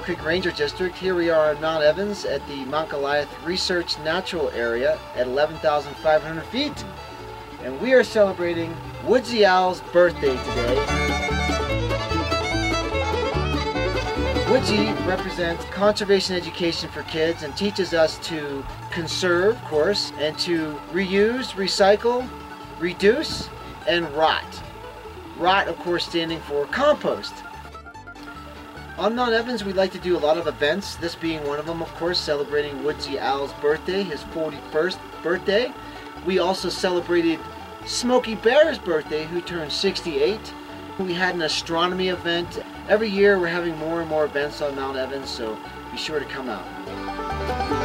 Creek Ranger District. Here we are in Mount Evans at the Mount Goliath Research Natural Area at 11,500 feet. And we are celebrating Woodsy Owl's birthday today. Woodsy represents conservation education for kids and teaches us to conserve, of course, and to reuse, recycle, reduce, and rot. Rot, of course, standing for compost. On Mount Evans, we like to do a lot of events, this being one of them, of course, celebrating Woodsy Owl's birthday, his 41st birthday. We also celebrated Smokey Bear's birthday, who turned 68. We had an astronomy event. Every year we're having more and more events on Mount Evans, so be sure to come out.